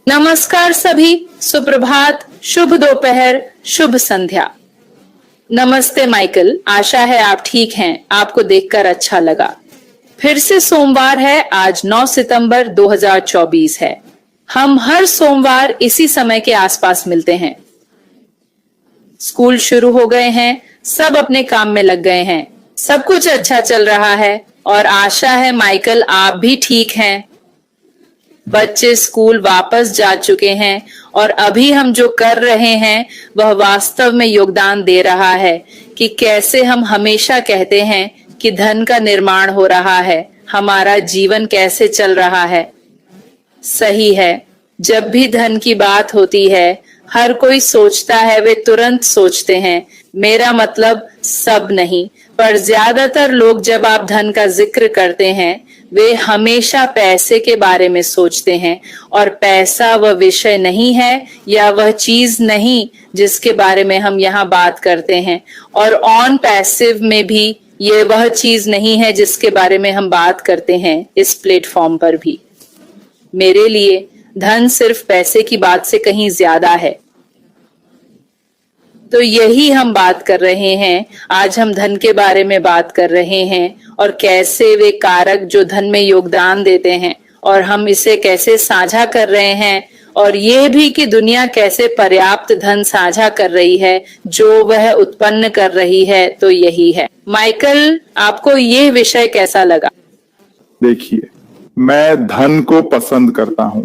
नमस्कार सभी, सुप्रभात, शुभ दोपहर, शुभ संध्या। नमस्ते माइकल, आशा है आप ठीक हैं। आपको देखकर अच्छा लगा। फिर से सोमवार है, आज 9 सितंबर 2024 है। हम हर सोमवार इसी समय के आसपास मिलते हैं। स्कूल शुरू हो गए हैं, सब अपने काम में लग गए हैं। सब कुछ अच्छा चल रहा है और आशा है माइकल आप भी ठीक हैं। बच्चे स्कूल वापस जा चुके हैं और अभी हम जो कर रहे हैं वह वास्तव में योगदान दे रहा है कि कैसे हम हमेशा कहते हैं कि धन का निर्माण हो रहा है, हमारा जीवन कैसे चल रहा है। सही है, जब भी धन की बात होती है हर कोई सोचता है, वे तुरंत सोचते हैं, मेरा मतलब सब नहीं, पर ज्यादातर लोग जब आप धन का जिक्र करते हैं वे हमेशा पैसे के बारे में सोचते हैं और पैसा वह विषय नहीं है या वह चीज नहीं जिसके बारे में हम यहाँ बात करते हैं, और ऑन पैसिव में भी ये वह चीज नहीं है जिसके बारे में हम बात करते हैं इस प्लेटफॉर्म पर भी। मेरे लिए धन सिर्फ पैसे की बात से कहीं ज्यादा है। तो यही हम बात कर रहे हैं। आज हम धन के बारे में बात कर रहे हैं और कैसे वे कारक जो धन में योगदान देते हैं और हम इसे कैसे साझा कर रहे हैं, और ये भी कि दुनिया कैसे पर्याप्त धन साझा कर रही है जो वह उत्पन्न कर रही है। तो यही है। माइकल, आपको ये विषय कैसा लगा? देखिए, मैं धन को पसंद करता हूं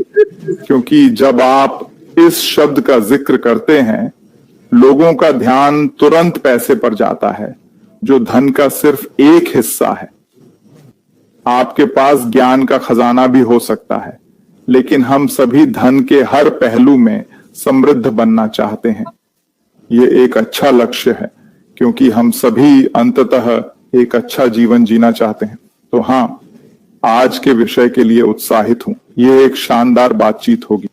क्योंकि जब आप इस शब्द का जिक्र करते हैं लोगों का ध्यान तुरंत पैसे पर जाता है, जो धन का सिर्फ एक हिस्सा है। आपके पास ज्ञान का खजाना भी हो सकता है, लेकिन हम सभी धन के हर पहलू में समृद्ध बनना चाहते हैं। ये एक अच्छा लक्ष्य है क्योंकि हम सभी अंततः एक अच्छा जीवन जीना चाहते हैं। तो हाँ, आज के विषय के लिए उत्साहित हूं। ये एक शानदार बातचीत होगी।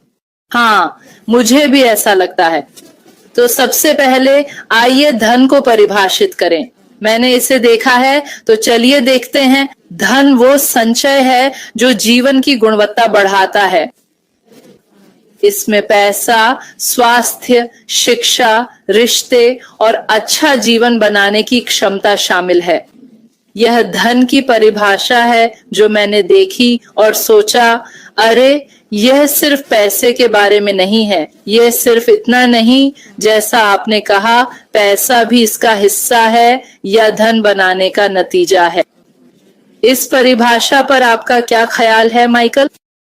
हाँ, मुझे भी ऐसा लगता है। तो सबसे पहले आइए धन को परिभाषित करें। मैंने इसे देखा है, तो चलिए देखते हैं। धन वो संचय है जो जीवन की गुणवत्ता बढ़ाता है। इसमें पैसा, स्वास्थ्य, शिक्षा, रिश्ते और अच्छा जीवन बनाने की क्षमता शामिल है। यह धन की परिभाषा है जो मैंने देखी और सोचा, अरे यह सिर्फ पैसे के बारे में नहीं है। यह सिर्फ इतना नहीं, जैसा आपने कहा, पैसा भी इसका हिस्सा है या धन बनाने का नतीजा है। इस परिभाषा पर आपका क्या ख्याल है माइकल?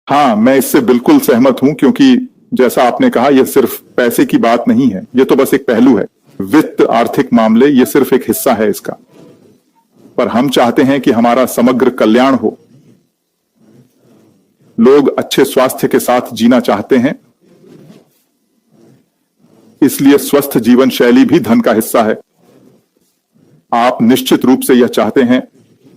हाँ, मैं इससे बिल्कुल सहमत हूं क्योंकि जैसा आपने कहा यह सिर्फ पैसे की बात नहीं है, यह तो बस एक पहलू है। वित्त, आर्थिक मामले, ये सिर्फ एक हिस्सा है इसका। पर हम चाहते हैं कि हमारा समग्र कल्याण हो। लोग अच्छे स्वास्थ्य के साथ जीना चाहते हैं, इसलिए स्वस्थ जीवन शैली भी धन का हिस्सा है। आप निश्चित रूप से यह चाहते हैं।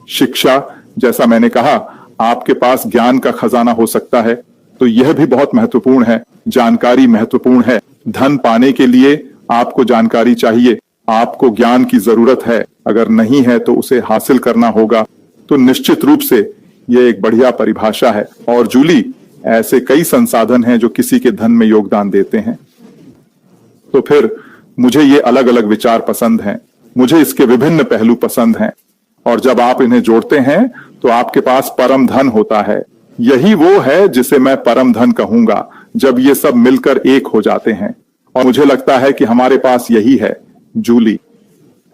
शिक्षा, जैसा मैंने कहा, आपके पास ज्ञान का खजाना हो सकता है, तो यह भी बहुत महत्वपूर्ण है। जानकारी महत्वपूर्ण है। धन पाने के लिए आपको जानकारी चाहिए, आपको ज्ञान की जरूरत है। अगर नहीं है तो उसे हासिल करना होगा। तो निश्चित रूप से यह एक बढ़िया परिभाषा है। और जूली, ऐसे कई संसाधन हैं जो किसी के धन में योगदान देते हैं। तो फिर मुझे ये अलग अलग विचार पसंद हैं, मुझे इसके विभिन्न पहलू पसंद हैं, और जब आप इन्हें जोड़ते हैं तो आपके पास परम धन होता है। यही वो है जिसे मैं परम धन कहूंगा, जब ये सब मिलकर एक हो जाते हैं। और मुझे लगता है कि हमारे पास यही है जूली।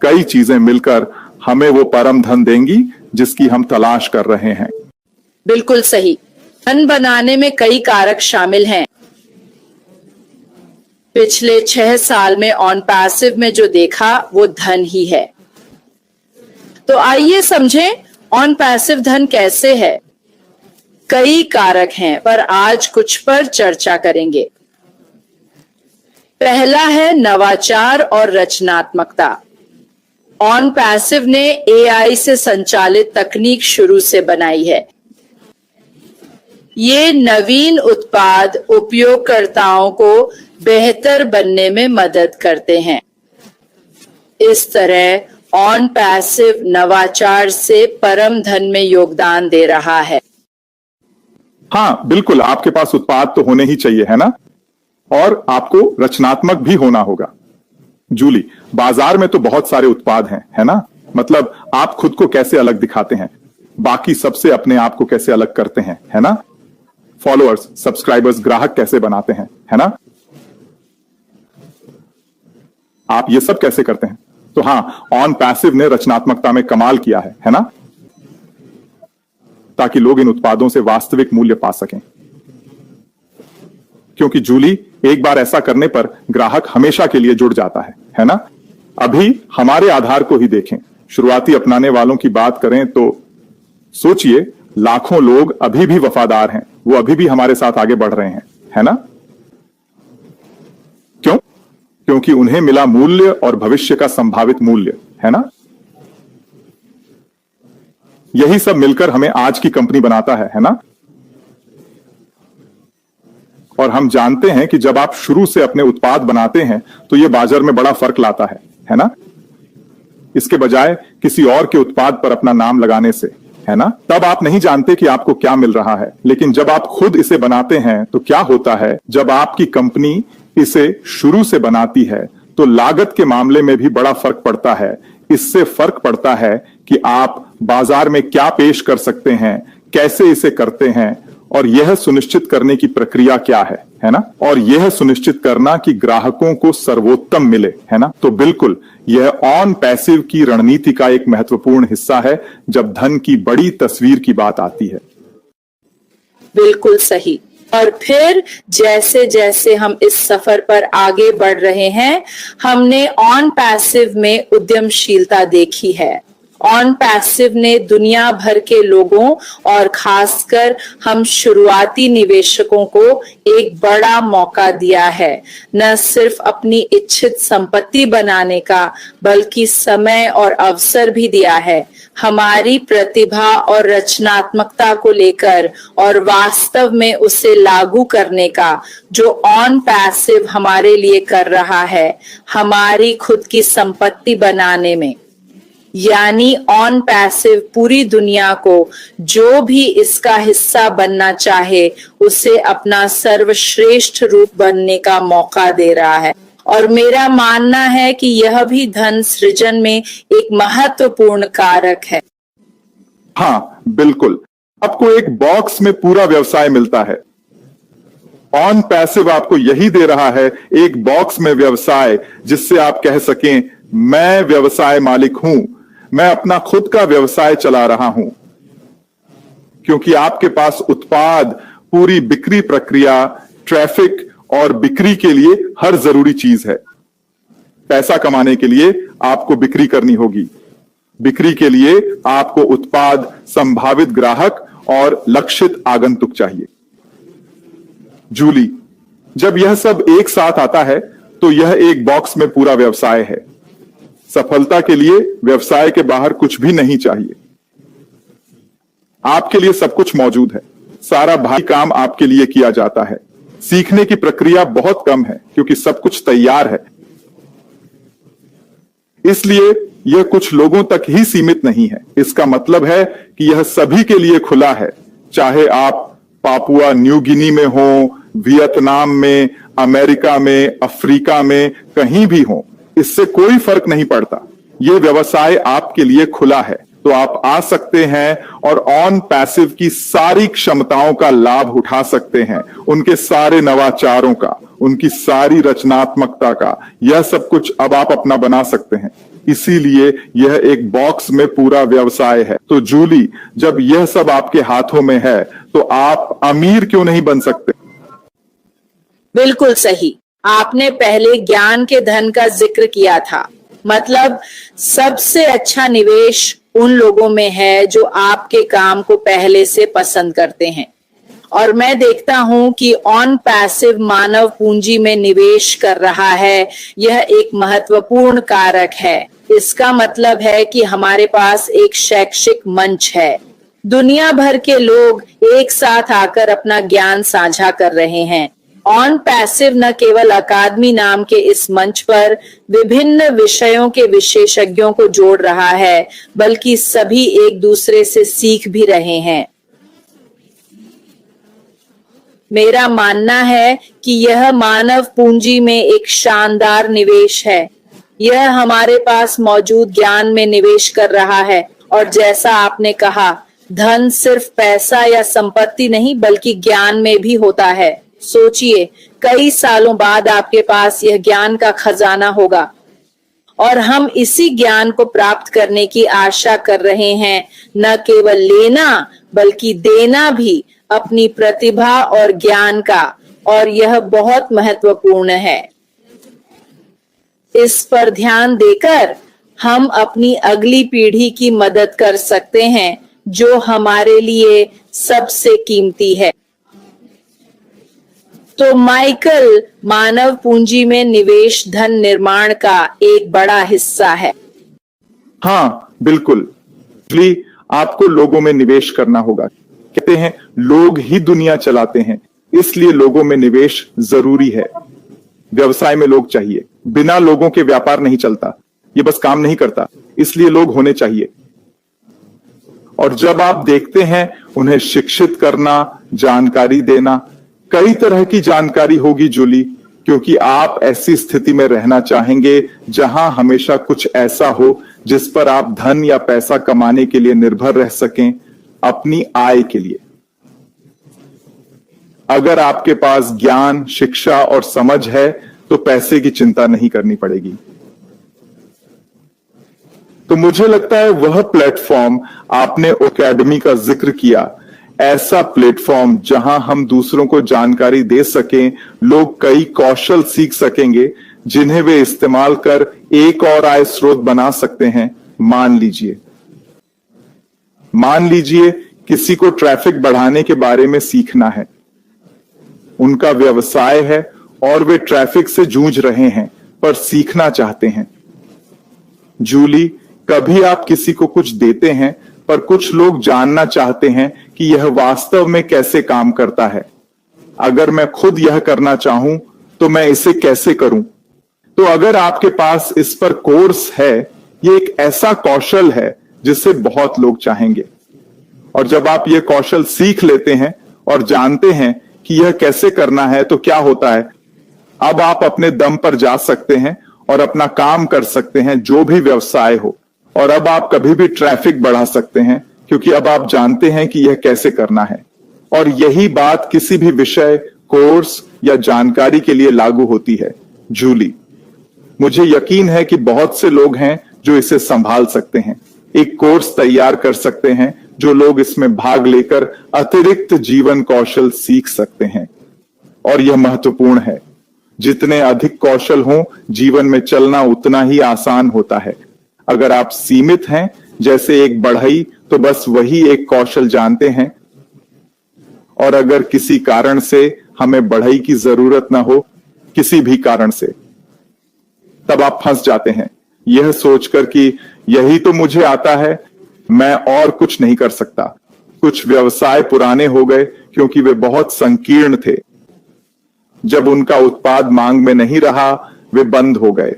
कई चीजें मिलकर हमें वो परम धन देंगी जिसकी हम तलाश कर रहे हैं। बिल्कुल सही। धन बनाने में कई कारक शामिल हैं। पिछले 6 साल में ऑन पैसिव में जो देखा वो धन ही है। तो आइए समझें ऑन पैसिव धन कैसे है। कई कारक हैं, पर आज कुछ पर चर्चा करेंगे। पहला है नवाचार और रचनात्मकता। ऑन पैसिव ने एआई से संचालित तकनीक शुरू से बनाई है। ये नवीन उत्पाद उपयोगकर्ताओं को बेहतर बनने में मदद करते हैं। इस तरह ऑन पैसिव नवाचार से परम धन में योगदान दे रहा है। हाँ बिल्कुल, आपके पास उत्पाद तो होने ही चाहिए, है ना? और आपको रचनात्मक भी होना होगा। जूली, बाजार में तो बहुत सारे उत्पाद हैं, है ना? मतलब आप खुद को कैसे अलग दिखाते हैं, बाकी सबसे अपने आप को कैसे अलग करते हैं, है ना? फॉलोअर्स, सब्सक्राइबर्स, ग्राहक कैसे बनाते हैं, है ना? आप ये सब कैसे करते हैं? तो हाँ, ऑन पैसिव ने रचनात्मकता में कमाल किया है ना? ताकि लोग इन उत्पादों से वास्तविक मूल्य पा सकें। क्योंकि जूली, एक बार ऐसा करने पर ग्राहक हमेशा के लिए जुड़ जाता है ना? अभी हमारे आधार को ही देखें। शुरुआती अपनाने वालों की बात करें तो सोचिए, लाखों लोग अभी भी वफादार हैं, वो अभी भी हमारे साथ आगे बढ़ रहे हैं, है ना? क्यों? क्योंकि उन्हें मिला मूल्य और भविष्य का संभावित मूल्य, है ना? यही सब मिलकर हमें आज की कंपनी बनाता है ना? और हम जानते हैं कि जब आप शुरू से अपने उत्पाद बनाते हैं तो यह बाजार में बड़ा फर्क लाता है ना? इसके बजाय किसी और के उत्पाद पर अपना नाम लगाने से, है ना? तब आप नहीं जानते कि आपको क्या मिल रहा है, लेकिन जब आप खुद इसे बनाते हैं तो क्या होता है, जब आपकी कंपनी इसे शुरू से बनाती है तो लागत के मामले में भी बड़ा फर्क पड़ता है। इससे फर्क पड़ता है कि आप बाजार में क्या पेश कर सकते हैं, कैसे इसे करते हैं, और यह सुनिश्चित करने की प्रक्रिया क्या है ना? और यह सुनिश्चित करना कि ग्राहकों को सर्वोत्तम मिले, है ना? तो बिल्कुल, यह ऑन पैसिव की रणनीति का एक महत्वपूर्ण हिस्सा है जब धन की बड़ी तस्वीर की बात आती है। बिल्कुल सही। और फिर जैसे जैसे हम इस सफर पर आगे बढ़ रहे हैं, हमने ऑन पैसिव में उद्यमशीलता देखी है। ऑन पैसिव ने दुनिया भर के लोगों और खासकर हम शुरुआती निवेशकों को एक बड़ा मौका दिया है, न सिर्फ अपनी इच्छित संपत्ति बनाने का, बल्कि समय और अवसर भी दिया है हमारी प्रतिभा और रचनात्मकता को लेकर और वास्तव में उसे लागू करने का, जो ऑन पैसिव हमारे लिए कर रहा है हमारी खुद की संपत्ति बनाने में। यानी ऑन पैसिव पूरी दुनिया को जो भी इसका हिस्सा बनना चाहे उसे अपना सर्वश्रेष्ठ रूप बनने का मौका दे रहा है। और मेरा मानना है कि यह भी धन सृजन में एक महत्वपूर्ण कारक है। हाँ बिल्कुल, आपको एक बॉक्स में पूरा व्यवसाय मिलता है। ऑन पैसिव आपको यही दे रहा है, एक बॉक्स में व्यवसाय, जिससे आप कह सकें मैं व्यवसाय मालिक हूं, मैं अपना खुद का व्यवसाय चला रहा हूं। क्योंकि आपके पास उत्पाद, पूरी बिक्री प्रक्रिया, ट्रैफिक और बिक्री के लिए हर जरूरी चीज है। पैसा कमाने के लिए आपको बिक्री करनी होगी। बिक्री के लिए आपको उत्पाद, संभावित ग्राहक और लक्षित आगंतुक चाहिए। जूली, जब यह सब एक साथ आता है तो यह एक बॉक्स में पूरा व्यवसाय है। सफलता के लिए व्यवसाय के बाहर कुछ भी नहीं चाहिए। आपके लिए सब कुछ मौजूद है, सारा भारी काम आपके लिए किया जाता है। सीखने की प्रक्रिया बहुत कम है क्योंकि सब कुछ तैयार है। इसलिए यह कुछ लोगों तक ही सीमित नहीं है। इसका मतलब है कि यह सभी के लिए खुला है, चाहे आप पापुआ न्यू गिनी में हो, वियतनाम में, अमेरिका में, अफ्रीका में, कहीं भी हो, इससे कोई फर्क नहीं पड़ता। यह व्यवसाय आपके लिए खुला है, तो आप आ सकते हैं और ऑन पैसिव की सारी क्षमताओं का लाभ उठा सकते हैं, उनके सारे नवाचारों का, उनकी सारी रचनात्मकता का। यह सब कुछ अब आप अपना बना सकते हैं। इसीलिए यह एक बॉक्स में पूरा व्यवसाय है। तो जूली, जब यह सब आपके हाथों में है तो आप अमीर क्यों नहीं बन सकते? बिल्कुल सही। आपने पहले ज्ञान के धन का जिक्र किया था। मतलब सबसे अच्छा निवेश उन लोगों में है जो आपके काम को पहले से पसंद करते हैं। और मैं देखता हूं कि ऑन पैसिव मानव पूंजी में निवेश कर रहा है। यह एक महत्वपूर्ण कारक है। इसका मतलब है कि हमारे पास एक शैक्षिक मंच है। दुनिया भर के लोग एक साथ आकर अपना ज्ञान साझा कर रहे हैं। ऑन पैसिव न केवल अकादमी नाम के इस मंच पर विभिन्न विषयों के विशेषज्ञों को जोड़ रहा है, बल्कि सभी एक दूसरे से सीख भी रहे हैं। मेरा मानना है कि यह मानव पूंजी में एक शानदार निवेश है। यह हमारे पास मौजूद ज्ञान में निवेश कर रहा है और जैसा आपने कहा, धन सिर्फ पैसा या संपत्ति नहीं बल्कि ज्ञान में भी होता है। सोचिए, कई सालों बाद आपके पास यह ज्ञान का खजाना होगा और हम इसी ज्ञान को प्राप्त करने की आशा कर रहे हैं। न केवल लेना बल्कि देना भी अपनी प्रतिभा और ज्ञान का, और यह बहुत महत्वपूर्ण है। इस पर ध्यान देकर हम अपनी अगली पीढ़ी की मदद कर सकते हैं, जो हमारे लिए सबसे कीमती है। तो माइकल, मानव पूंजी में निवेश धन निर्माण का एक बड़ा हिस्सा है। हाँ, बिल्कुल। इसलिए आपको लोगों में निवेश करना होगा। कहते हैं लोग ही दुनिया चलाते हैं, इसलिए लोगों में निवेश जरूरी है। व्यवसाय में लोग चाहिए, बिना लोगों के व्यापार नहीं चलता, ये बस काम नहीं करता, इसलिए लोग होने चाहिए। और जब आप देखते हैं उन्हें शिक्षित करना, जानकारी देना, कई तरह की जानकारी होगी जूली, क्योंकि आप ऐसी स्थिति में रहना चाहेंगे जहां हमेशा कुछ ऐसा हो जिस पर आप धन या पैसा कमाने के लिए निर्भर रह सकें, अपनी आय के लिए। अगर आपके पास ज्ञान, शिक्षा और समझ है तो पैसे की चिंता नहीं करनी पड़ेगी। तो मुझे लगता है वह प्लेटफॉर्म आपने एकेडमी का जिक्र किया, ऐसा प्लेटफॉर्म जहां हम दूसरों को जानकारी दे सकें, लोग कई कौशल सीख सकेंगे जिन्हें वे इस्तेमाल कर एक और आय स्रोत बना सकते हैं। मान लीजिए किसी को ट्रैफिक बढ़ाने के बारे में सीखना है, उनका व्यवसाय है और वे ट्रैफिक से जूझ रहे हैं पर सीखना चाहते हैं। जूली, कभी आप किसी को कुछ देते हैं पर कुछ लोग जानना चाहते हैं कि यह वास्तव में कैसे काम करता है। अगर मैं खुद यह करना चाहूं तो मैं इसे कैसे करूं? तो अगर आपके पास इस पर कोर्स है, यह एक ऐसा कौशल है जिसे बहुत लोग चाहेंगे। और जब आप यह कौशल सीख लेते हैं और जानते हैं कि यह कैसे करना है, तो क्या होता है, अब आप अपने दम पर जा सकते हैं और अपना काम कर सकते हैं, जो भी व्यवसाय हो। और अब आप कभी भी ट्रैफिक बढ़ा सकते हैं क्योंकि अब आप जानते हैं कि यह कैसे करना है। और यही बात किसी भी विषय, कोर्स या जानकारी के लिए लागू होती है। जूली, मुझे यकीन है कि बहुत से लोग हैं जो इसे संभाल सकते हैं, एक कोर्स तैयार कर सकते हैं जो लोग इसमें भाग लेकर अतिरिक्त जीवन कौशल सीख सकते हैं। और यह महत्वपूर्ण है, जितने अधिक कौशल हों, जीवन में चलना उतना ही आसान होता है। अगर आप सीमित हैं, जैसे एक बढ़ई, तो बस वही एक कौशल जानते हैं। और अगर किसी कारण से हमें बढ़ई की जरूरत ना हो, किसी भी कारण से, तब आप फंस जाते हैं यह सोचकर कि यही तो मुझे आता है, मैं और कुछ नहीं कर सकता। कुछ व्यवसाय पुराने हो गए क्योंकि वे बहुत संकीर्ण थे। जब उनका उत्पाद मांग में नहीं रहा, वे बंद हो गए।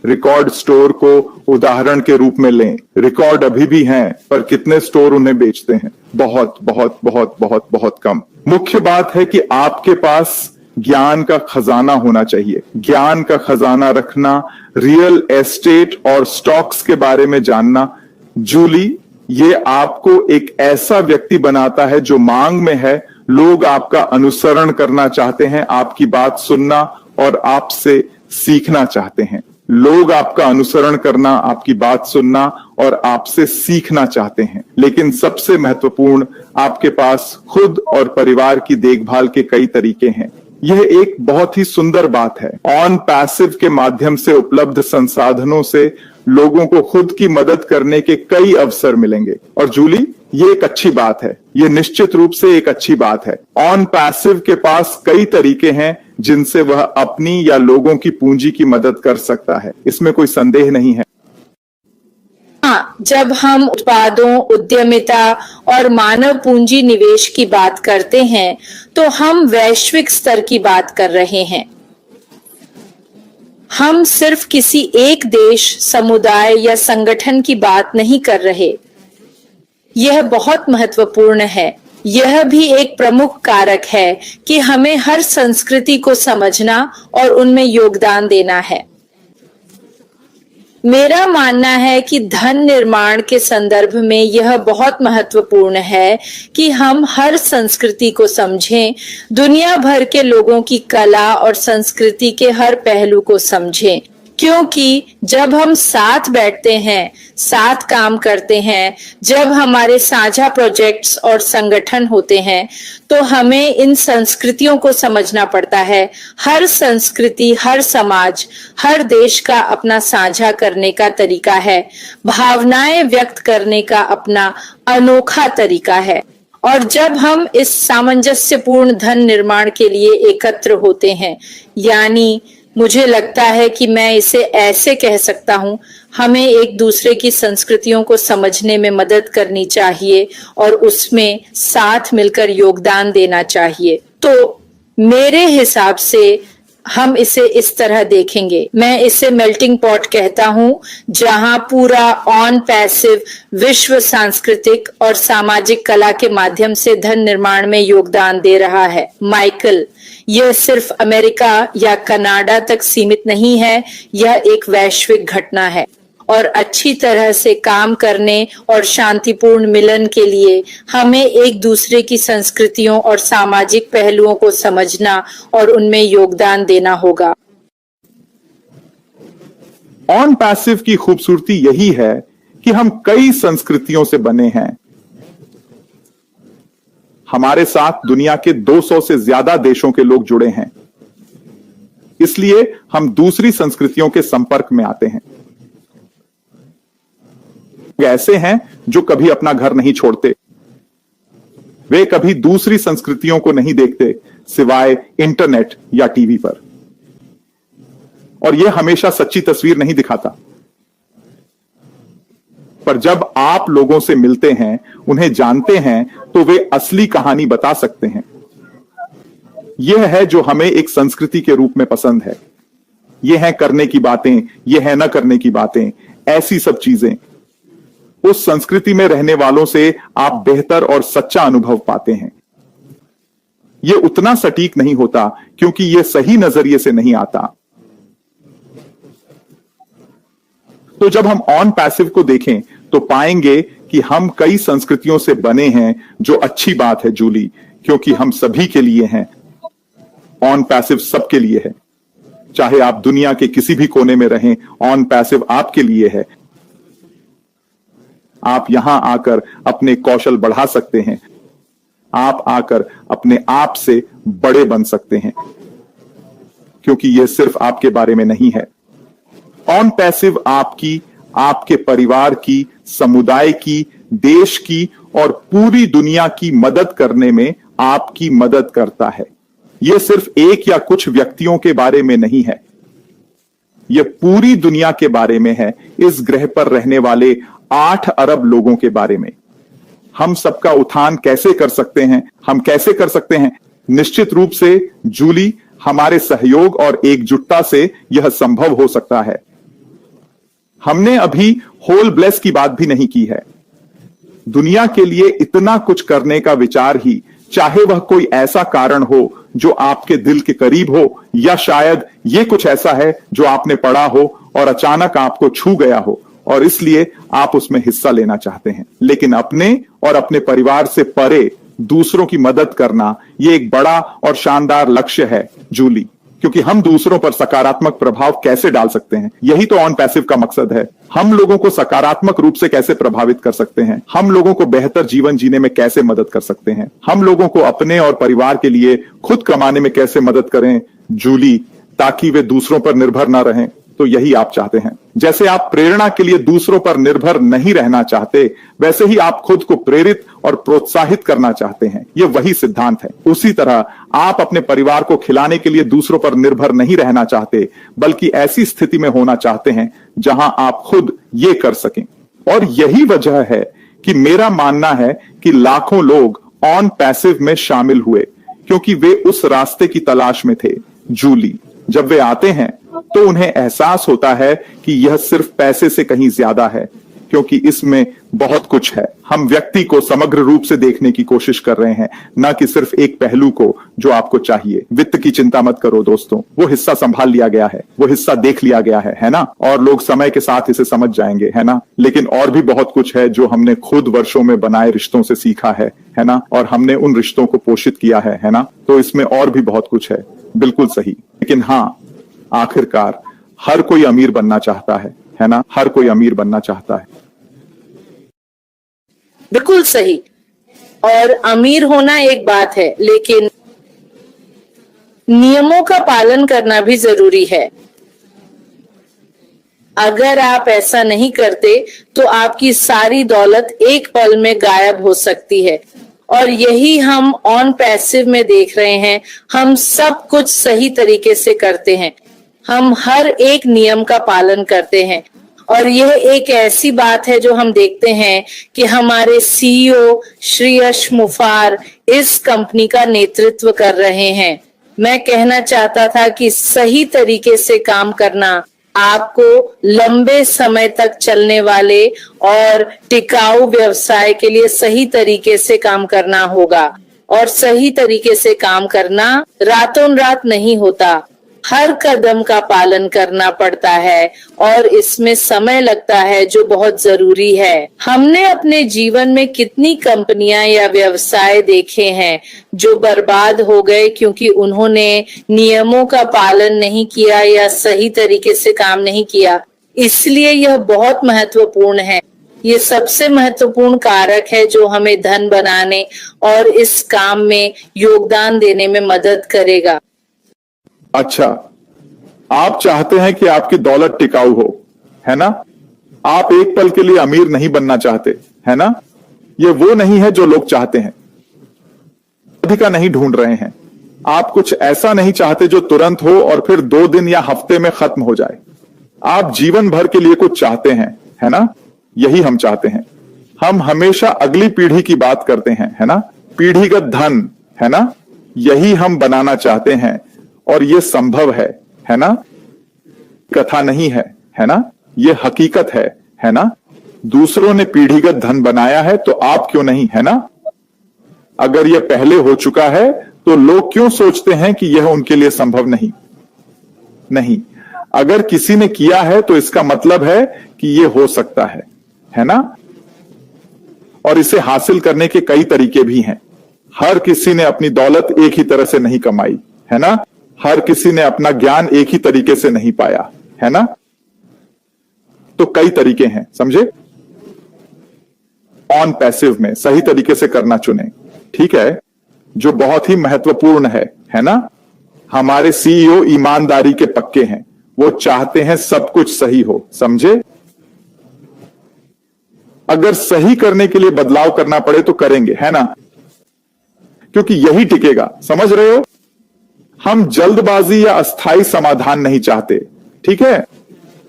रिकॉर्ड स्टोर को उदाहरण के रूप में लें। रिकॉर्ड अभी भी हैं, पर कितने स्टोर उन्हें बेचते हैं? बहुत बहुत बहुत बहुत बहुत कम। मुख्य बात है कि आपके पास ज्ञान का खजाना होना चाहिए। ज्ञान का खजाना रखना, रियल एस्टेट और स्टॉक्स के बारे में जानना। जूली, ये आपको एक ऐसा व्यक्ति बनाता है जो मांग में है। लोग आपका अनुसरण करना चाहते हैं, आपकी बात सुनना और आपसे सीखना चाहते हैं। लोग आपका अनुसरण करना, आपकी बात सुनना और आपसे सीखना चाहते हैं। लेकिन सबसे महत्वपूर्ण, आपके पास खुद और परिवार की देखभाल के कई तरीके हैं। यह एक बहुत ही सुंदर बात है। ऑन पैसिव के माध्यम से उपलब्ध संसाधनों से लोगों को खुद की मदद करने के कई अवसर मिलेंगे। और जूली, ये एक अच्छी बात है, ये निश्चित रूप से एक अच्छी बात है। ऑन पैसिव के पास कई तरीके हैं जिनसे वह अपनी या लोगों की पूंजी की मदद कर सकता है, इसमें कोई संदेह नहीं है। हाँ, जब हम उत्पादों, उद्यमिता और मानव पूंजी निवेश की बात करते हैं तो हम वैश्विक स्तर की बात कर रहे हैं। हम सिर्फ किसी एक देश, समुदाय या संगठन की बात नहीं कर रहे। यह बहुत महत्वपूर्ण है। यह भी एक प्रमुख कारक है कि हमें हर संस्कृति को समझना और उनमें योगदान देना है। मेरा मानना है कि धन निर्माण के संदर्भ में यह बहुत महत्वपूर्ण है कि हम हर संस्कृति को समझें, दुनिया भर के लोगों की कला और संस्कृति के हर पहलू को समझें, क्योंकि जब हम साथ बैठते हैं, साथ काम करते हैं, जब हमारे साझा प्रोजेक्ट्स और संगठन होते हैं, तो हमें इन संस्कृतियों को समझना पड़ता है। हर संस्कृति, हर समाज, हर देश का अपना साझा करने का तरीका है, भावनाएं व्यक्त करने का अपना अनोखा तरीका है। और जब हम इस सामंजस्यपूर्ण धन निर्माण के लिए एकत्र होते हैं, यानी मुझे लगता है कि मैं इसे ऐसे कह सकता हूं, हमें एक दूसरे की संस्कृतियों को समझने में मदद करनी चाहिए और उसमें साथ मिलकर योगदान देना चाहिए। तो मेरे हिसाब से हम इसे इस तरह देखेंगे। मैं इसे मेल्टिंग पॉट कहता हूं, जहां पूरा ऑन पैसिव विश्व सांस्कृतिक और सामाजिक कला के माध्यम से धन निर्माण में योगदान दे रहा है। माइकल, यह सिर्फ अमेरिका या कनाडा तक सीमित नहीं है, यह एक वैश्विक घटना है और अच्छी तरह से काम करने और शांतिपूर्ण मिलन के लिए हमें एक दूसरे की संस्कृतियों और सामाजिक पहलुओं को समझना और उनमें योगदान देना होगा। ऑन पैसिव की खूबसूरती यही है कि हम कई संस्कृतियों से बने हैं। हमारे साथ दुनिया के 200 से ज्यादा देशों के लोग जुड़े हैं, इसलिए हम दूसरी संस्कृतियों के संपर्क में आते हैं। ऐसे हैं जो कभी अपना घर नहीं छोड़ते, वे कभी दूसरी संस्कृतियों को नहीं देखते सिवाय इंटरनेट या टीवी पर, और यह हमेशा सच्ची तस्वीर नहीं दिखाता। पर जब आप लोगों से मिलते हैं, उन्हें जानते हैं, तो वे असली कहानी बता सकते हैं। यह है जो हमें एक संस्कृति के रूप में पसंद है। यह है करने की बातें, यह है न करने की बातें, ऐसी सब चीजें। उस संस्कृति में रहने वालों से आप बेहतर और सच्चा अनुभव पाते हैं। यह उतना सटीक नहीं होता क्योंकि यह सही नजरिए से नहीं आता। तो जब हम ऑन पैसिव को देखें तो पाएंगे कि हम कई संस्कृतियों से बने हैं, जो अच्छी बात है जूली, क्योंकि हम सभी के लिए हैं। ऑन पैसिव सबके लिए है, चाहे आप दुनिया के किसी भी कोने में रहें, ऑन पैसिव आपके लिए है। आप यहां आकर अपने कौशल बढ़ा सकते हैं, आप आकर अपने आप से बड़े बन सकते हैं, क्योंकि यह सिर्फ आपके बारे में नहीं है। ऑन पैसिव आपकी, आपके परिवार की, समुदाय की, देश की और पूरी दुनिया की मदद करने में आपकी मदद करता है। यह सिर्फ एक या कुछ व्यक्तियों के बारे में नहीं है, यह पूरी दुनिया के बारे में है, इस ग्रह पर रहने वाले 8 अरब लोगों के बारे में। हम सबका उत्थान कैसे कर सकते हैं? हम कैसे कर सकते हैं? निश्चित रूप से जूली, हमारे सहयोग और एकजुटता से यह संभव हो सकता है। हमने अभी होल ब्लेस की बात भी नहीं की है। दुनिया के लिए इतना कुछ करने का विचार ही, चाहे वह कोई ऐसा कारण हो जो आपके दिल के करीब हो, या शायद यह कुछ ऐसा है जो आपने पढ़ा हो और अचानक आपको छू गया हो और इसलिए आप उसमें हिस्सा लेना चाहते हैं। लेकिन अपने और अपने परिवार से परे दूसरों की मदद करना, यह एक बड़ा और शानदार लक्ष्य है जूली, क्योंकि हम दूसरों पर सकारात्मक प्रभाव कैसे डाल सकते हैं, यही तो ऑन पैसिव का मकसद है। हम लोगों को सकारात्मक रूप से कैसे प्रभावित कर सकते हैं, हम लोगों को बेहतर जीवन जीने में कैसे मदद कर सकते हैं, हम लोगों को अपने और परिवार के लिए खुद कमाने में कैसे मदद करें जूली, ताकि वे दूसरों पर निर्भर ना रहें। तो यही आप चाहते हैं। जैसे आप प्रेरणा के लिए दूसरों पर निर्भर नहीं रहना चाहते, वैसे ही आप खुद को प्रेरित और प्रोत्साहित करना चाहते हैं। यह वही सिद्धांत है। उसी तरह आप अपने परिवार को खिलाने के लिए दूसरों पर निर्भर नहीं रहना चाहते, बल्कि ऐसी स्थिति में होना चाहते हैं जहां आप खुद ये कर सकें। और यही वजह है कि मेरा मानना है कि लाखों लोग ऑन पैसिव में शामिल हुए, क्योंकि वे उस रास्ते की तलाश में थे जूली। जब वे आते हैं तो उन्हें एहसास होता है कि यह सिर्फ पैसे से कहीं ज्यादा है। क्योंकि इसमें बहुत कुछ है। हम व्यक्ति को समग्र रूप से देखने की कोशिश कर रहे हैं, न कि सिर्फ एक पहलू को जो आपको चाहिए। वित्त की चिंता मत करो दोस्तों, वो हिस्सा संभाल लिया गया है, वो हिस्सा देख लिया गया है ना, और लोग समय के साथ इसे समझ जाएंगे, है ना। लेकिन और भी बहुत कुछ है जो हमने खुद वर्षों में बनाए रिश्तों से सीखा है ना, और हमने उन रिश्तों को पोषित किया है ना। तो इसमें और भी बहुत कुछ है, बिल्कुल सही। लेकिन हाँ, आखिरकार हर कोई अमीर बनना चाहता है ना, हर कोई अमीर बनना चाहता है। बिल्कुल सही। और अमीर होना एक बात है, लेकिन नियमों का पालन करना भी जरूरी है। अगर आप ऐसा नहीं करते तो आपकी सारी दौलत एक पल में गायब हो सकती है। और यही हम ऑन पैसिव में देख रहे हैं। हम सब कुछ सही तरीके से करते हैं, हम हर एक नियम का पालन करते हैं। और यह एक ऐसी बात है जो हम देखते हैं कि हमारे सीईओ श्री यश मुफार इस कंपनी का नेतृत्व कर रहे हैं। मैं कहना चाहता था कि सही तरीके से काम करना आपको लंबे समय तक चलने वाले और टिकाऊ व्यवसाय के लिए सही तरीके से काम करना होगा। और सही तरीके से काम करना रातों रात नहीं होता, हर कदम का पालन करना पड़ता है और इसमें समय लगता है, जो बहुत जरूरी है। हमने अपने जीवन में कितनी कंपनियां या व्यवसाय देखे हैं जो बर्बाद हो गए क्योंकि उन्होंने नियमों का पालन नहीं किया या सही तरीके से काम नहीं किया। इसलिए यह बहुत महत्वपूर्ण है। ये सबसे महत्वपूर्ण कारक है जो हमें धन बनाने और इस काम में योगदान देने में मदद करेगा। अच्छा, आप चाहते हैं कि आपकी दौलत टिकाऊ हो, है ना। आप एक पल के लिए अमीर नहीं बनना चाहते, है ना। ये वो नहीं है जो लोग चाहते हैं, अधिका नहीं ढूंढ रहे हैं। आप कुछ ऐसा नहीं चाहते जो तुरंत हो और फिर 2 दिन या हफ्ते में खत्म हो जाए। आप जीवन भर के लिए कुछ चाहते हैं, है ना। यही हम चाहते हैं। हम हमेशा अगली पीढ़ी की बात करते हैं, है ना। पीढ़ीगत धन, है ना, यही हम बनाना चाहते हैं और ये संभव है ना। कथा नहीं है ना, ये हकीकत है ना। दूसरों ने पीढ़ीगत धन बनाया है तो आप क्यों नहीं, है ना। अगर यह पहले हो चुका है तो लोग क्यों सोचते हैं कि यह उनके लिए संभव नहीं। अगर किसी ने किया है तो इसका मतलब है कि यह हो सकता है ना। और इसे हासिल करने के कई तरीके भी हैं। हर किसी ने अपनी दौलत एक ही तरह से नहीं कमाई, है ना। हर किसी ने अपना ज्ञान एक ही तरीके से नहीं पाया, है ना। तो कई तरीके हैं, समझे। ऑन पैसिव में सही तरीके से करना चुने, ठीक है, जो बहुत ही महत्वपूर्ण है ना। हमारे सीईओ ईमानदारी के पक्के हैं, वो चाहते हैं सब कुछ सही हो, समझे। अगर सही करने के लिए बदलाव करना पड़े तो करेंगे, है ना, क्योंकि यही टिकेगा, समझ रहे हो। हम जल्दबाजी या अस्थाई समाधान नहीं चाहते, ठीक है।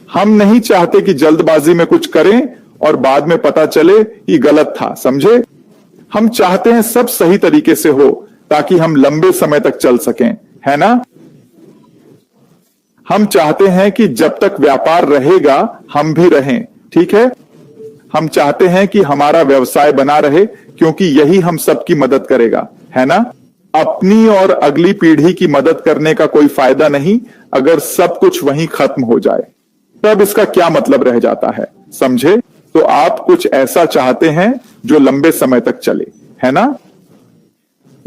हम नहीं चाहते कि जल्दबाजी में कुछ करें और बाद में पता चले कि गलत था, समझे। हम चाहते हैं सब सही तरीके से हो ताकि हम लंबे समय तक चल सकें, है ना। हम चाहते हैं कि जब तक व्यापार रहेगा हम भी रहें, ठीक है। हम चाहते हैं कि हमारा व्यवसाय बना रहे क्योंकि यही हम सबकी मदद करेगा, है ना। अपनी और अगली पीढ़ी की मदद करने का कोई फायदा नहीं अगर सब कुछ वहीं खत्म हो जाए, तब इसका क्या मतलब रह जाता है, समझे। तो आप कुछ ऐसा चाहते हैं जो लंबे समय तक चले, है ना।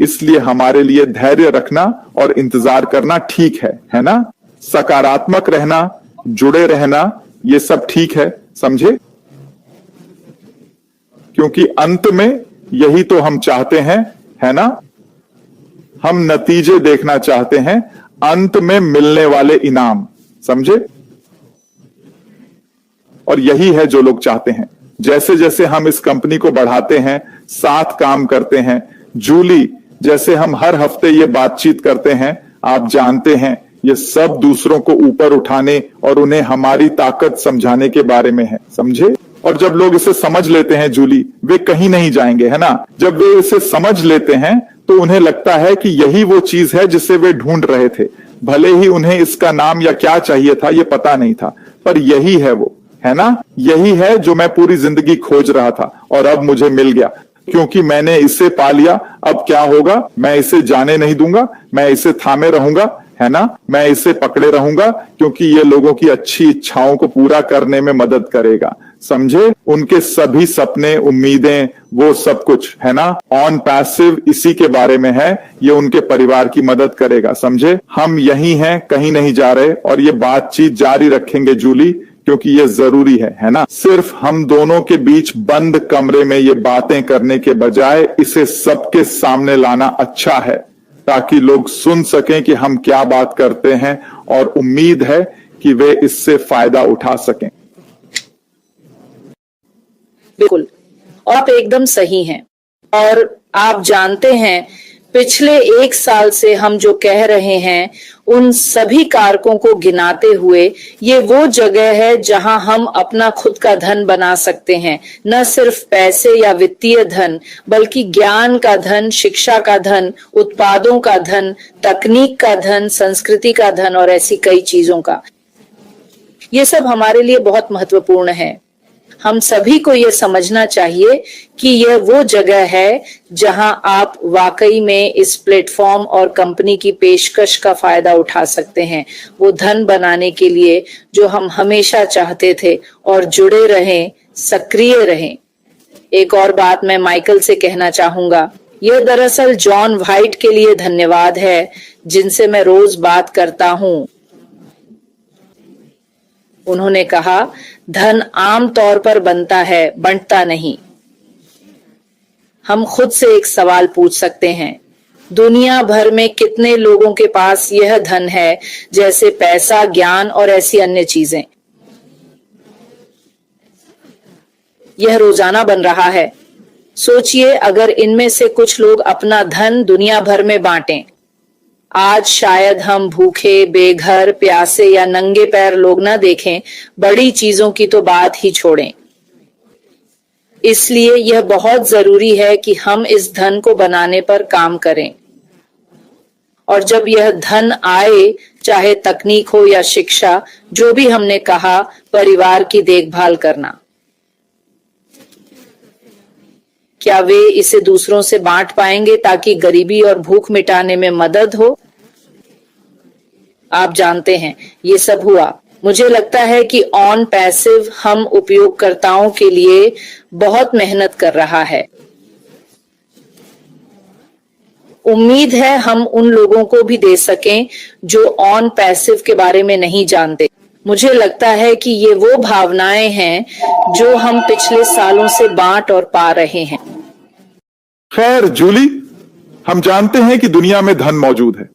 इसलिए हमारे लिए धैर्य रखना और इंतजार करना ठीक है ना। सकारात्मक रहना, जुड़े रहना, ये सब ठीक है, समझे। क्योंकि अंत में यही तो हम चाहते हैं, है ना। हम नतीजे देखना चाहते हैं, अंत में मिलने वाले इनाम, समझे। और यही है जो लोग चाहते हैं। जैसे जैसे हम इस कंपनी को बढ़ाते हैं, साथ काम करते हैं, जूली जैसे हम हर हफ्ते ये बातचीत करते हैं, आप जानते हैं ये सब दूसरों को ऊपर उठाने और उन्हें हमारी ताकत समझाने के बारे में है, समझे। और जब लोग इसे समझ लेते हैं जूली, वे कहीं नहीं जाएंगे, है ना। जब वे इसे समझ लेते हैं तो उन्हें लगता है कि यही वो चीज है जिसे वे ढूंढ रहे थे। भले ही उन्हें इसका नाम या क्या चाहिए था ये पता नहीं था, पर यही है वो, है ना? यही है जो मैं पूरी जिंदगी खोज रहा था और अब मुझे मिल गया, क्योंकि मैंने इसे पा लिया। अब क्या होगा? मैं इसे जाने नहीं दूंगा, मैं इसे थामे रहूंगा, है ना? मैं इसे पकड़े रहूंगा, क्योंकि ये लोगों की अच्छी इच्छाओं को पूरा करने में मदद करेगा। समझे? उनके सभी सपने, उम्मीदें, वो सब कुछ, है ना? ऑन पैसिव इसी के बारे में है, ये उनके परिवार की मदद करेगा। समझे? हम यही हैं, कहीं नहीं जा रहे, और ये बातचीत जारी रखेंगे जूली, क्योंकि ये जरूरी है ना? सिर्फ हम दोनों के बीच बंद कमरे में ये बातें करने के बजाय इसे सबके सामने लाना अच्छा है, ताकि लोग सुन सकें कि हम क्या बात करते हैं, और उम्मीद है कि वे इससे फायदा उठा सकें। बिल्कुल, आप एकदम सही हैं। और आप जानते हैं, पिछले 1 साल से हम जो कह रहे हैं, उन सभी कारकों को गिनाते हुए, ये वो जगह है जहां हम अपना खुद का धन बना सकते हैं। न सिर्फ पैसे या वित्तीय धन, बल्कि ज्ञान का धन, शिक्षा का धन, उत्पादों का धन, तकनीक का धन, संस्कृति का धन, और ऐसी कई चीजों का। ये सब हमारे लिए बहुत महत्वपूर्ण है। हम सभी को यह समझना चाहिए कि यह वो जगह है जहां आप वाकई में इस प्लेटफॉर्म और कंपनी की पेशकश का फायदा उठा सकते हैं, वो धन बनाने के लिए जो हम हमेशा चाहते थे, और जुड़े रहें, सक्रिय रहें। एक और बात मैं माइकल से कहना चाहूंगा। यह दरअसल जॉन वाइट के लिए धन्यवाद है, जिनसे मैं रोज बात करता हूं। उन्होंने कहा, धन आम तौर पर बनता है, बंटता नहीं। हम खुद से एक सवाल पूछ सकते हैं, दुनिया भर में कितने लोगों के पास यह धन है, जैसे पैसा, ज्ञान और ऐसी अन्य चीजें? यह रोजाना बन रहा है। सोचिए, अगर इनमें से कुछ लोग अपना धन दुनिया भर में बांटें। आज शायद हम भूखे, बेघर, प्यासे या नंगे पैर लोग ना देखें, बड़ी चीजों की तो बात ही छोड़ें। इसलिए यह बहुत जरूरी है कि हम इस धन को बनाने पर काम करें। और जब यह धन आए, चाहे तकनीक हो या शिक्षा, जो भी हमने कहा, परिवार की देखभाल करना, क्या वे इसे दूसरों से बांट पाएंगे ताकि गरीबी और भूख मिटाने में मदद हो? आप जानते हैं, ये सब हुआ। मुझे लगता है कि ऑन पैसिव हम उपयोगकर्ताओं के लिए बहुत मेहनत कर रहा है। उम्मीद है हम उन लोगों को भी दे सकें जो ऑन पैसिव के बारे में नहीं जानते। मुझे लगता है कि ये वो भावनाएं हैं जो हम पिछले सालों से बांट और पा रहे हैं। खैर जूली, हम जानते हैं कि दुनिया में धन मौजूद है।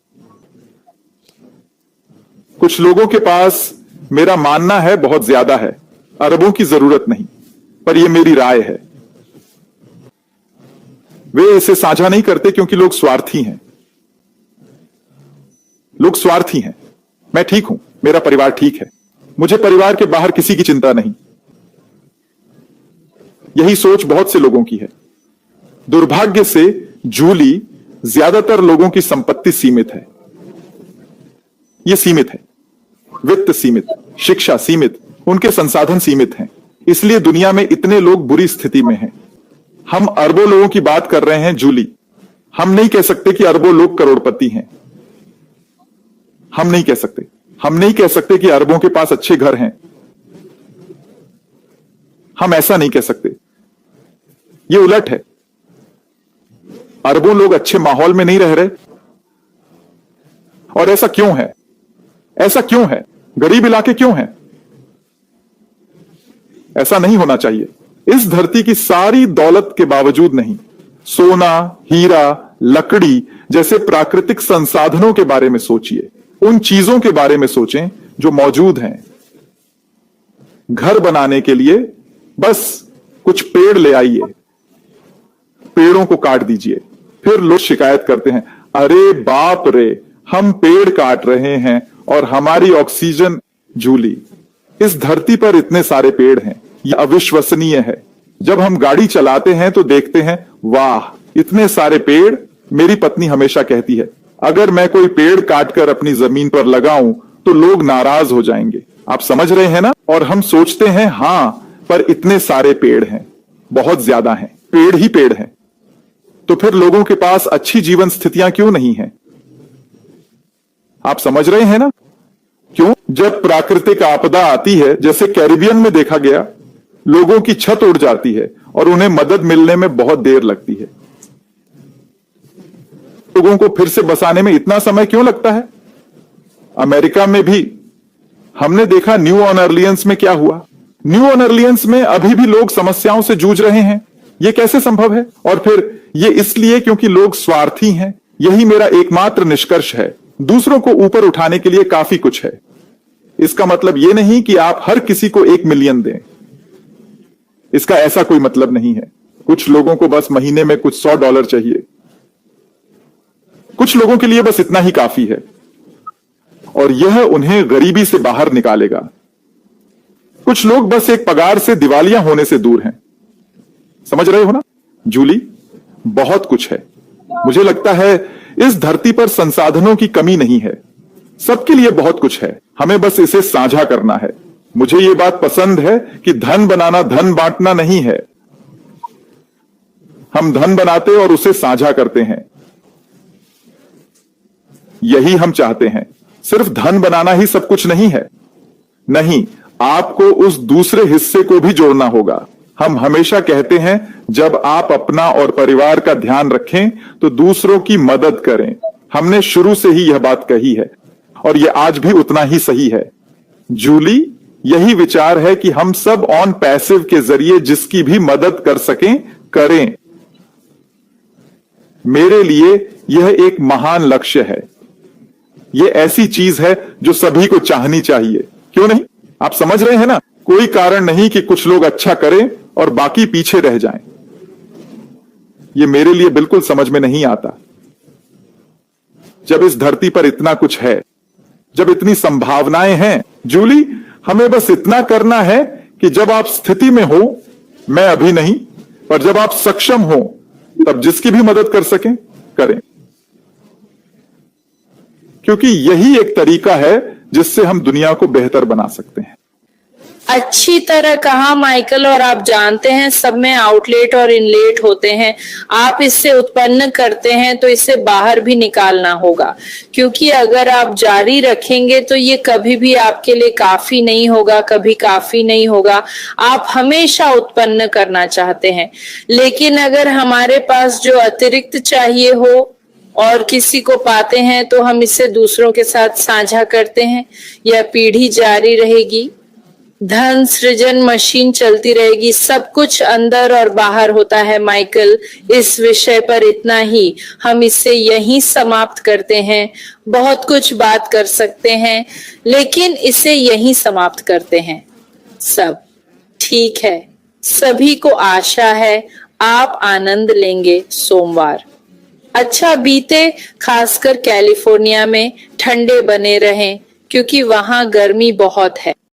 कुछ लोगों के पास, मेरा मानना है, बहुत ज्यादा है। अरबों की जरूरत नहीं, पर यह मेरी राय है। वे इसे साझा नहीं करते क्योंकि लोग स्वार्थी हैं। लोग स्वार्थी हैं। मैं ठीक हूं, मेरा परिवार ठीक है, मुझे परिवार के बाहर किसी की चिंता नहीं। यही सोच बहुत से लोगों की है। दुर्भाग्य से जूली, ज्यादातर लोगों की संपत्ति सीमित है। यह सीमित है, वित्त सीमित, शिक्षा सीमित, उनके संसाधन सीमित हैं। इसलिए दुनिया में इतने लोग बुरी स्थिति में हैं। हम अरबों लोगों की बात कर रहे हैं जूली। हम नहीं कह सकते कि अरबों लोग करोड़पति हैं। हम नहीं कह सकते। हम नहीं कह सकते कि अरबों के पास अच्छे घर हैं। हम ऐसा नहीं कह सकते। यह उलट है। अरबों लोग अच्छे माहौल में नहीं रह रहे। और ऐसा क्यों है? ऐसा क्यों है? गरीब इलाके क्यों हैं? ऐसा नहीं होना चाहिए। इस धरती की सारी दौलत के बावजूद नहीं, सोना, हीरा, लकड़ी जैसे प्राकृतिक संसाधनों के बारे में सोचिए। उन चीजों के बारे में सोचें जो मौजूद हैं। घर बनाने के लिए बस कुछ पेड़ ले आइए, पेड़ों को काट दीजिए। फिर लोग शिकायत करते हैं, अरे बाप रे, हम पेड़ काट रहे हैं और हमारी ऑक्सीजन। जूली, इस धरती पर इतने सारे पेड़ हैं, यह अविश्वसनीय है। जब हम गाड़ी चलाते हैं तो देखते हैं, वाह इतने सारे पेड़। मेरी पत्नी हमेशा कहती है, अगर मैं कोई पेड़ काटकर अपनी जमीन पर लगाऊं तो लोग नाराज हो जाएंगे। आप समझ रहे हैं ना? और हम सोचते हैं हां, पर इतने सारे पेड़ हैं, बहुत ज्यादा हैं, पेड़ ही पेड़ हैं, तो फिर लोगों के पास अच्छी जीवन स्थितियां क्यों नहीं हैं? आप समझ रहे हैं ना? क्यों? जब प्राकृतिक आपदा आती है, जैसे कैरिबियन में देखा गया, लोगों की छत उड़ जाती है और उन्हें मदद मिलने में बहुत देर लगती है। लोगों को फिर से बसाने में इतना समय क्यों लगता है? अमेरिका में भी हमने देखा न्यू ऑर्लियंस में क्या हुआ। न्यू ऑर्लियंस में अभी भी लोग समस्याओं से जूझ रहे हैं। यह कैसे संभव है? और फिर यह इसलिए क्योंकि लोग स्वार्थी हैं। यही मेरा एकमात्र निष्कर्ष है। दूसरों को ऊपर उठाने के लिए काफी कुछ है। इसका मतलब यह नहीं कि आप हर किसी को 1 मिलियन दें। इसका ऐसा कोई मतलब नहीं है। कुछ लोगों को बस महीने में कुछ $100 चाहिए। कुछ लोगों के लिए बस इतना ही काफी है और यह उन्हें गरीबी से बाहर निकालेगा। कुछ लोग बस एक पगार से दिवालिया होने से दूर हैं। समझ रहे हो ना? जूली, बहुत कुछ है। मुझे लगता है इस धरती पर संसाधनों की कमी नहीं है। सबके लिए बहुत कुछ है, हमें बस इसे साझा करना है। मुझे यह बात पसंद है कि धन बनाना धन बांटना नहीं है। हम धन बनाते और उसे साझा करते हैं। यही हम चाहते हैं। सिर्फ धन बनाना ही सब कुछ नहीं है। नहीं, आपको उस दूसरे हिस्से को भी जोड़ना होगा। हम हमेशा कहते हैं जब आप अपना और परिवार का ध्यान रखें तो दूसरों की मदद करें। हमने शुरू से ही यह बात कही है और यह आज भी उतना ही सही है। जूली, यही विचार है कि हम सब ऑन पैसिव के जरिए जिसकी भी मदद कर सकें करें। मेरे लिए यह एक महान लक्ष्य है। यह ऐसी चीज है जो सभी को चाहनी चाहिए, क्यों नहीं? आप समझ रहे हैं ना? कोई कारण नहीं कि कुछ लोग अच्छा करें और बाकी पीछे रह जाएं। यह मेरे लिए बिल्कुल समझ में नहीं आता। जब इस धरती पर इतना कुछ है, जब इतनी संभावनाएं हैं, जूली, हमें बस इतना करना है कि जब आप स्थिति में हो, मैं अभी नहीं, पर जब आप सक्षम हो, तब जिसकी भी मदद कर सकें करें। क्योंकि यही एक तरीका है जिससे हम दुनिया को बेहतर बना सकते हैं। अच्छी तरह कहा माइकल। और आप जानते हैं सब में आउटलेट और इनलेट होते हैं। आप इससे उत्पन्न करते हैं तो इसे बाहर भी निकालना होगा, क्योंकि अगर आप जारी रखेंगे तो ये कभी भी आपके लिए काफी नहीं होगा, कभी काफी नहीं होगा। आप हमेशा उत्पन्न करना चाहते हैं, लेकिन अगर हमारे पास जो अतिरिक्त चाहिए हो और किसी को पाते हैं तो हम इसे दूसरों के साथ साझा करते हैं, यह पीढ़ी जारी रहेगी। धन सृजन मशीन चलती रहेगी। सब कुछ अंदर और बाहर होता है माइकल। इस विषय पर इतना ही। हम इसे यहीं समाप्त करते हैं। बहुत कुछ बात कर सकते हैं, लेकिन इसे यहीं समाप्त करते हैं। सब ठीक है। सभी को आशा है आप आनंद लेंगे। सोमवार अच्छा बीते, खासकर कैलिफोर्निया में ठंडे बने रहें, क्योंकि वहां गर्मी बहुत है।